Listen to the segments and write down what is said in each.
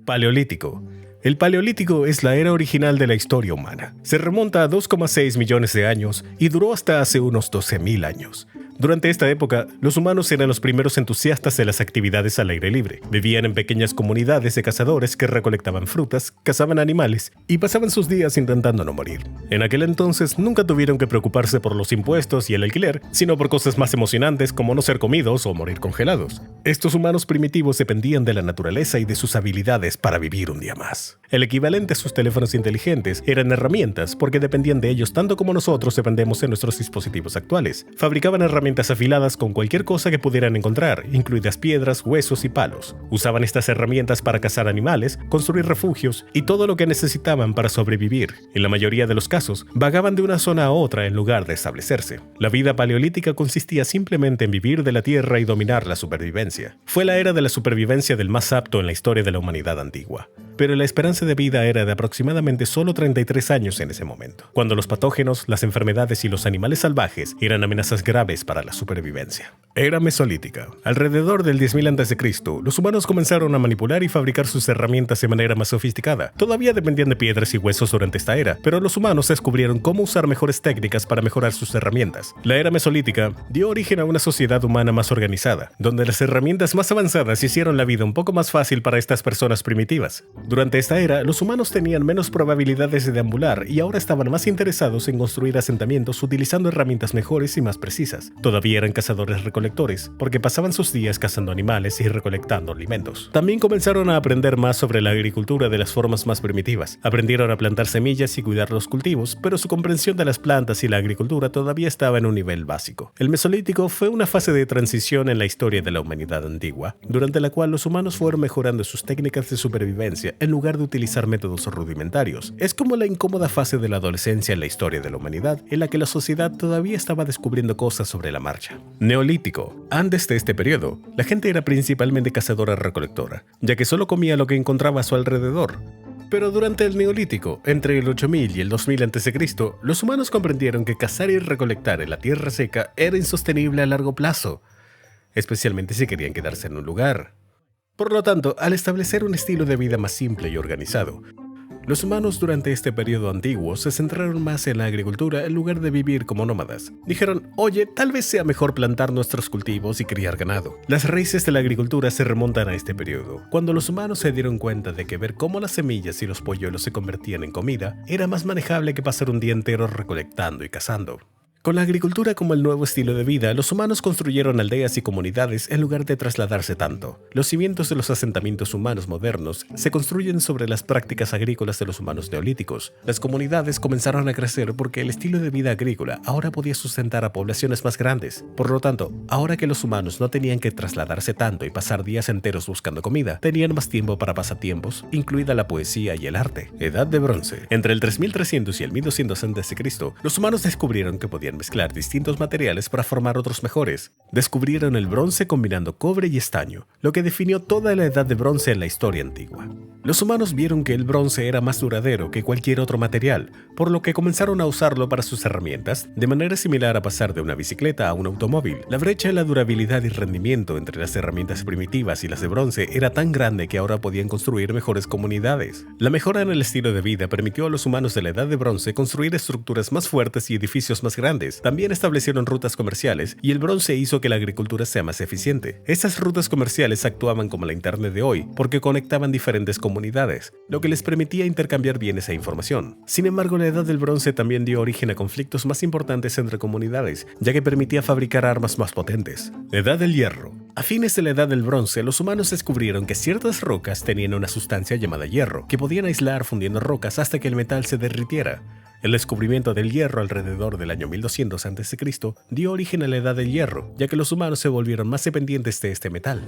Paleolítico. El Paleolítico es la era original de la historia humana. Se remonta a 2,6 millones de años y duró hasta hace unos 12.000 años. Durante esta época, los humanos eran los primeros entusiastas de las actividades al aire libre. Vivían en pequeñas comunidades de cazadores que recolectaban frutas, cazaban animales y pasaban sus días intentando no morir. En aquel entonces nunca tuvieron que preocuparse por los impuestos y el alquiler, sino por cosas más emocionantes como no ser comidos o morir congelados. Estos humanos primitivos dependían de la naturaleza y de sus habilidades para vivir un día más. El equivalente a sus teléfonos inteligentes eran herramientas porque dependían de ellos tanto como nosotros dependemos de nuestros dispositivos actuales. Fabricaban herramientas afiladas con cualquier cosa que pudieran encontrar, incluidas piedras, huesos y palos. Usaban estas herramientas para cazar animales, construir refugios y todo lo que necesitaban para sobrevivir. En la mayoría de los casos, vagaban de una zona a otra en lugar de establecerse. La vida paleolítica consistía simplemente en vivir de la tierra y dominar la supervivencia. Fue la era de la supervivencia del más apto en la historia de la humanidad antigua. Pero la esperanza de vida era de aproximadamente solo 33 años en ese momento, cuando los patógenos, las enfermedades y los animales salvajes eran amenazas graves para la supervivencia. Era mesolítica. Alrededor del 10.000 a.C., los humanos comenzaron a manipular y fabricar sus herramientas de manera más sofisticada. Todavía dependían de piedras y huesos durante esta era, pero los humanos descubrieron cómo usar mejores técnicas para mejorar sus herramientas. La era mesolítica dio origen a una sociedad humana más organizada, donde las herramientas más avanzadas hicieron la vida un poco más fácil para estas personas primitivas. Durante esta era, los humanos tenían menos probabilidades de deambular y ahora estaban más interesados en construir asentamientos utilizando herramientas mejores y más precisas. Todavía eran cazadores-recolectores, porque pasaban sus días cazando animales y recolectando alimentos. También comenzaron a aprender más sobre la agricultura de las formas más primitivas. Aprendieron a plantar semillas y cuidar los cultivos, pero su comprensión de las plantas y la agricultura todavía estaba en un nivel básico. El Mesolítico fue una fase de transición en la historia de la humanidad antigua, durante la cual los humanos fueron mejorando sus técnicas de supervivencia en lugar de utilizar métodos rudimentarios. Es como la incómoda fase de la adolescencia en la historia de la humanidad, en la que la sociedad todavía estaba descubriendo cosas sobre la marcha. Neolítico. Antes de este periodo, la gente era principalmente cazadora-recolectora, ya que solo comía lo que encontraba a su alrededor. Pero durante el Neolítico, entre el 8000 y el 2000 a.C., los humanos comprendieron que cazar y recolectar en la tierra seca era insostenible a largo plazo, especialmente si querían quedarse en un lugar. Por lo tanto, al establecer un estilo de vida más simple y organizado, los humanos durante este periodo antiguo se centraron más en la agricultura en lugar de vivir como nómadas. Dijeron, oye, tal vez sea mejor plantar nuestros cultivos y criar ganado. Las raíces de la agricultura se remontan a este periodo, cuando los humanos se dieron cuenta de que ver cómo las semillas y los polluelos se convertían en comida era más manejable que pasar un día entero recolectando y cazando. Con la agricultura como el nuevo estilo de vida, los humanos construyeron aldeas y comunidades en lugar de trasladarse tanto. Los cimientos de los asentamientos humanos modernos se construyen sobre las prácticas agrícolas de los humanos neolíticos. Las comunidades comenzaron a crecer porque el estilo de vida agrícola ahora podía sustentar a poblaciones más grandes. Por lo tanto, ahora que los humanos no tenían que trasladarse tanto y pasar días enteros buscando comida, tenían más tiempo para pasatiempos, incluida la poesía y el arte. Edad de bronce. Entre el 3300 y el 1200 a.C., los humanos descubrieron que podían mezclar distintos materiales para formar otros mejores. Descubrieron el bronce combinando cobre y estaño, lo que definió toda la edad de bronce en la historia antigua. Los humanos vieron que el bronce era más duradero que cualquier otro material, por lo que comenzaron a usarlo para sus herramientas, de manera similar a pasar de una bicicleta a un automóvil. La brecha en la durabilidad y rendimiento entre las herramientas primitivas y las de bronce era tan grande que ahora podían construir mejores comunidades. La mejora en el estilo de vida permitió a los humanos de la edad de bronce construir estructuras más fuertes y edificios más grandes. También establecieron rutas comerciales y el bronce hizo que la agricultura sea más eficiente. Estas rutas comerciales actuaban como la internet de hoy porque conectaban diferentes comunidades, lo que les permitía intercambiar bienes e información. Sin embargo, la edad del bronce también dio origen a conflictos más importantes entre comunidades, ya que permitía fabricar armas más potentes. Edad del hierro. A fines de la edad del bronce, los humanos descubrieron que ciertas rocas tenían una sustancia llamada hierro, que podían aislar fundiendo rocas hasta que el metal se derritiera. El descubrimiento del hierro alrededor del año 1200 a.C. dio origen a la edad del hierro, ya que los humanos se volvieron más dependientes de este metal.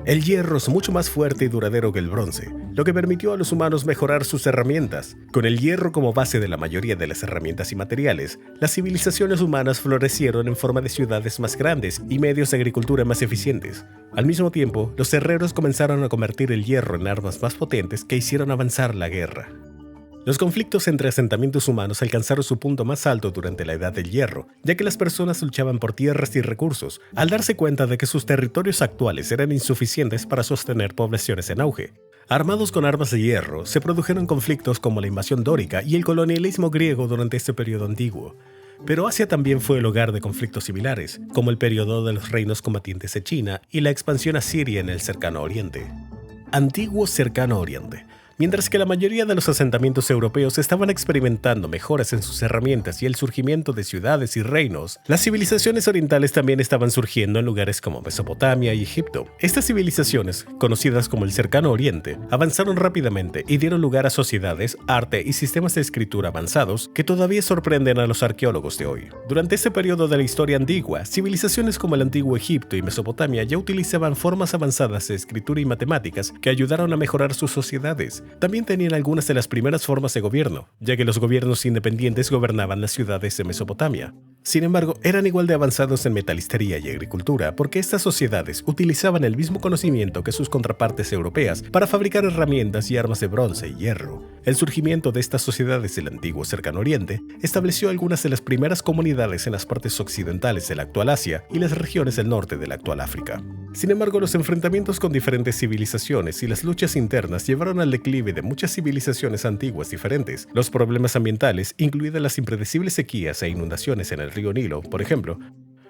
El hierro es mucho más fuerte y duradero que el bronce, lo que permitió a los humanos mejorar sus herramientas. Con el hierro como base de la mayoría de las herramientas y materiales, las civilizaciones humanas florecieron en forma de ciudades más grandes y medios de agricultura más eficientes. Al mismo tiempo, los herreros comenzaron a convertir el hierro en armas más potentes que hicieron avanzar la guerra. Los conflictos entre asentamientos humanos alcanzaron su punto más alto durante la Edad del Hierro, ya que las personas luchaban por tierras y recursos, al darse cuenta de que sus territorios actuales eran insuficientes para sostener poblaciones en auge. Armados con armas de hierro, se produjeron conflictos como la invasión dórica y el colonialismo griego durante este periodo antiguo. Pero Asia también fue el hogar de conflictos similares, como el periodo de los reinos combatientes de China y la expansión asiria en el Cercano Oriente. Antiguo Cercano Oriente. Mientras que la mayoría de los asentamientos europeos estaban experimentando mejoras en sus herramientas y el surgimiento de ciudades y reinos, las civilizaciones orientales también estaban surgiendo en lugares como Mesopotamia y Egipto. Estas civilizaciones, conocidas como el Cercano Oriente, avanzaron rápidamente y dieron lugar a sociedades, arte y sistemas de escritura avanzados que todavía sorprenden a los arqueólogos de hoy. Durante este periodo de la historia antigua, civilizaciones como el antiguo Egipto y Mesopotamia ya utilizaban formas avanzadas de escritura y matemáticas que ayudaron a mejorar sus sociedades. También tenían algunas de las primeras formas de gobierno, ya que los gobiernos independientes gobernaban las ciudades de Mesopotamia. Sin embargo, eran igual de avanzados en metalistería y agricultura porque estas sociedades utilizaban el mismo conocimiento que sus contrapartes europeas para fabricar herramientas y armas de bronce y hierro. El surgimiento de estas sociedades del antiguo Cercano Oriente estableció algunas de las primeras comunidades en las partes occidentales de la actual Asia y las regiones del norte de la actual África. Sin embargo, los enfrentamientos con diferentes civilizaciones y las luchas internas llevaron al declive de muchas civilizaciones antiguas diferentes. Los problemas ambientales, incluidas las impredecibles sequías e inundaciones en el río Nilo, por ejemplo,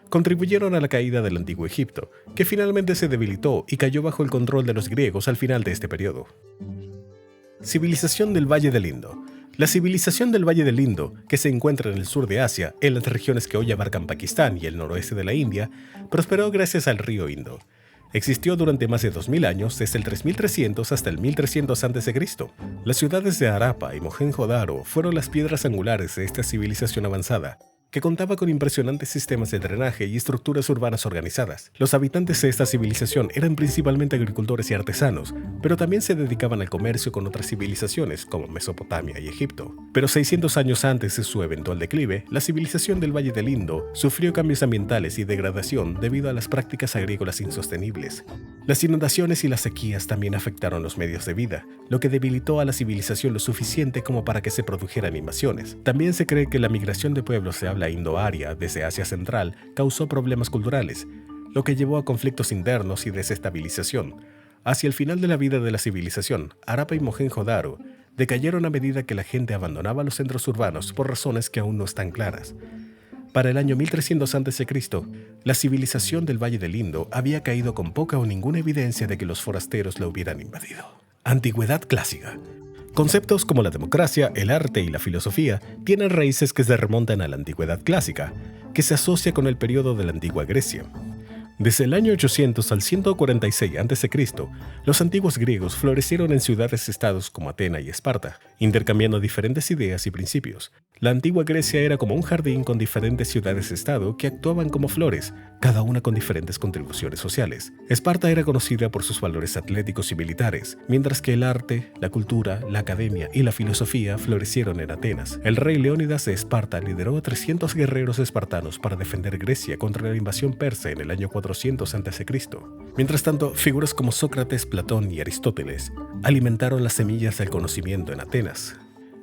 contribuyeron a la caída del antiguo Egipto, que finalmente se debilitó y cayó bajo el control de los griegos al final de este periodo. Civilización del Valle del Indo. La civilización del Valle del Indo, que se encuentra en el sur de Asia, en las regiones que hoy abarcan Pakistán y el noroeste de la India, prosperó gracias al río Indo. Existió durante más de 2000 años, desde el 3300 hasta el 1300 a.C. Las ciudades de Harappa y Mohenjo-Daro fueron las piedras angulares de esta civilización avanzada, que contaba con impresionantes sistemas de drenaje y estructuras urbanas organizadas. Los habitantes de esta civilización eran principalmente agricultores y artesanos, pero también se dedicaban al comercio con otras civilizaciones como Mesopotamia y Egipto. Pero 600 años antes de su eventual declive, la civilización del Valle del Indo sufrió cambios ambientales y degradación debido a las prácticas agrícolas insostenibles. Las inundaciones y las sequías también afectaron los medios de vida, lo que debilitó a la civilización lo suficiente como para que se produjeran invasiones. También se cree que la migración de pueblos de habla indoaria desde Asia Central causó problemas culturales, lo que llevó a conflictos internos y desestabilización. Hacia el final de la vida de la civilización, Harappa y Mohenjo-Daro decayeron a medida que la gente abandonaba los centros urbanos por razones que aún no están claras. Para el año 1300 a.C., la civilización del Valle del Indo había caído con poca o ninguna evidencia de que los forasteros la hubieran invadido. Antigüedad clásica. Conceptos como la democracia, el arte y la filosofía tienen raíces que se remontan a la antigüedad clásica, que se asocia con el periodo de la antigua Grecia. Desde el año 800 al 146 a.C., los antiguos griegos florecieron en ciudades-estados como Atena y Esparta, intercambiando diferentes ideas y principios. La antigua Grecia era como un jardín con diferentes ciudades-estado que actuaban como flores, cada una con diferentes contribuciones sociales. Esparta era conocida por sus valores atléticos y militares, mientras que el arte, la cultura, la academia y la filosofía florecieron en Atenas. El rey Leónidas de Esparta lideró a 300 guerreros espartanos para defender Grecia contra la invasión persa en el año 400 a.C. Mientras tanto, figuras como Sócrates, Platón y Aristóteles alimentaron las semillas del conocimiento en Atenas.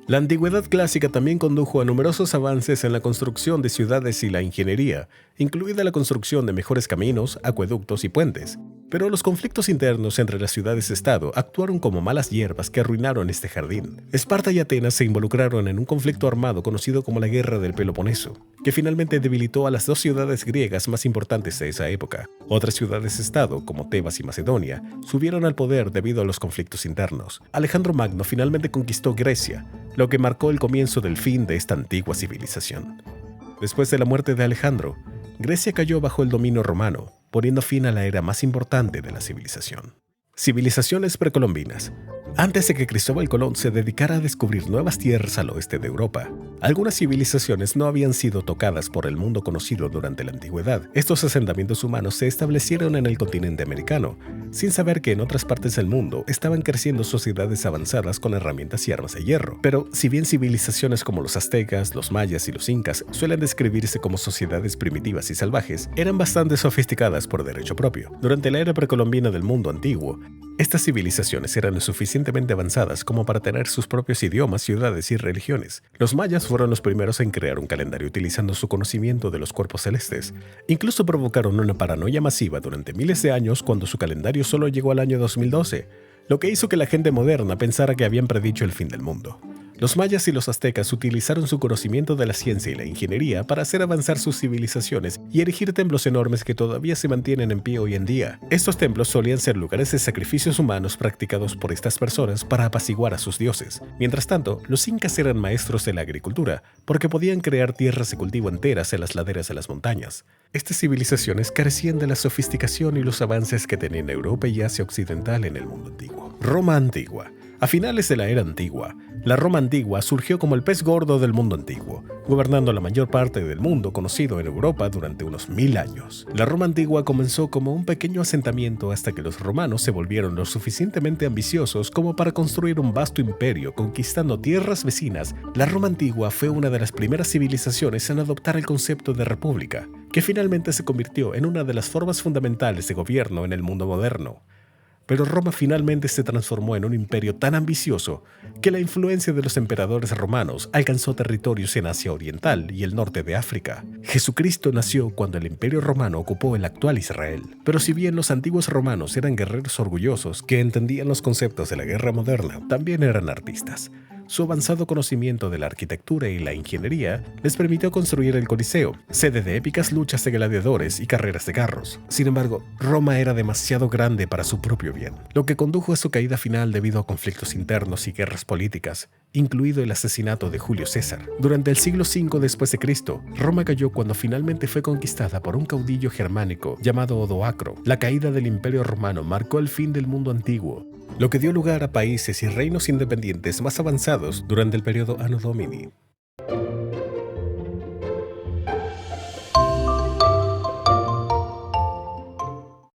La antigüedad clásica también condujo a numerosos avances en la construcción de ciudades y la ingeniería, incluida la construcción de mejores caminos, acueductos y puentes. Pero los conflictos internos entre las ciudades-estado actuaron como malas hierbas que arruinaron este jardín. Esparta y Atenas se involucraron en un conflicto armado conocido como la Guerra del Peloponeso, que finalmente debilitó a las dos ciudades griegas más importantes de esa época. Otras ciudades-estado, como Tebas y Macedonia, subieron al poder debido a los conflictos internos. Alejandro Magno finalmente conquistó Grecia, lo que marcó el comienzo del fin de esta antigua civilización. Después de la muerte de Alejandro, Grecia cayó bajo el dominio romano, poniendo fin a la era más importante de la civilización. Civilizaciones precolombinas. Antes de que Cristóbal Colón se dedicara a descubrir nuevas tierras al oeste de Europa, algunas civilizaciones no habían sido tocadas por el mundo conocido durante la antigüedad. Estos asentamientos humanos se establecieron en el continente americano, sin saber que en otras partes del mundo estaban creciendo sociedades avanzadas con herramientas y armas de hierro. Pero si bien civilizaciones como los aztecas, los mayas y los incas suelen describirse como sociedades primitivas y salvajes, eran bastante sofisticadas por derecho propio. Durante la era precolombina del mundo antiguo, estas civilizaciones eran lo suficientemente avanzadas como para tener sus propios idiomas, ciudades y religiones. Los mayas fueron los primeros en crear un calendario utilizando su conocimiento de los cuerpos celestes. Incluso provocaron una paranoia masiva durante miles de años cuando su calendario solo llegó al año 2012. lo que hizo que la gente moderna pensara que habían predicho el fin del mundo. Los mayas y los aztecas utilizaron su conocimiento de la ciencia y la ingeniería para hacer avanzar sus civilizaciones y erigir templos enormes que todavía se mantienen en pie hoy en día. Estos templos solían ser lugares de sacrificios humanos practicados por estas personas para apaciguar a sus dioses. Mientras tanto, los incas eran maestros de la agricultura, porque podían crear tierras de cultivo enteras en las laderas de las montañas. Estas civilizaciones carecían de la sofisticación y los avances que tenían Europa y Asia Occidental en el mundo antiguo. Roma antigua. A finales de la era antigua, la Roma antigua surgió como el pez gordo del mundo antiguo, gobernando la mayor parte del mundo conocido en Europa durante unos 1000 años. La Roma antigua comenzó como un pequeño asentamiento hasta que los romanos se volvieron lo suficientemente ambiciosos como para construir un vasto imperio conquistando tierras vecinas. La Roma antigua fue una de las primeras civilizaciones en adoptar el concepto de república, que finalmente se convirtió en una de las formas fundamentales de gobierno en el mundo moderno. Pero Roma finalmente se transformó en un imperio tan ambicioso que la influencia de los emperadores romanos alcanzó territorios en Asia Oriental y el norte de África. Jesucristo nació cuando el imperio romano ocupó el actual Israel. Pero si bien los antiguos romanos eran guerreros orgullosos que entendían los conceptos de la guerra moderna, también eran artistas. Su avanzado conocimiento de la arquitectura y la ingeniería les permitió construir el Coliseo, sede de épicas luchas de gladiadores y carreras de carros. Sin embargo, Roma era demasiado grande para su propio bien, lo que condujo a su caída final debido a conflictos internos y guerras políticas, incluido el asesinato de Julio César. Durante el siglo V después de Cristo, Roma cayó cuando finalmente fue conquistada por un caudillo germánico llamado Odoacro. La caída del Imperio Romano marcó el fin del mundo antiguo, lo que dio lugar a países y reinos independientes más avanzados durante el periodo Anno Domini.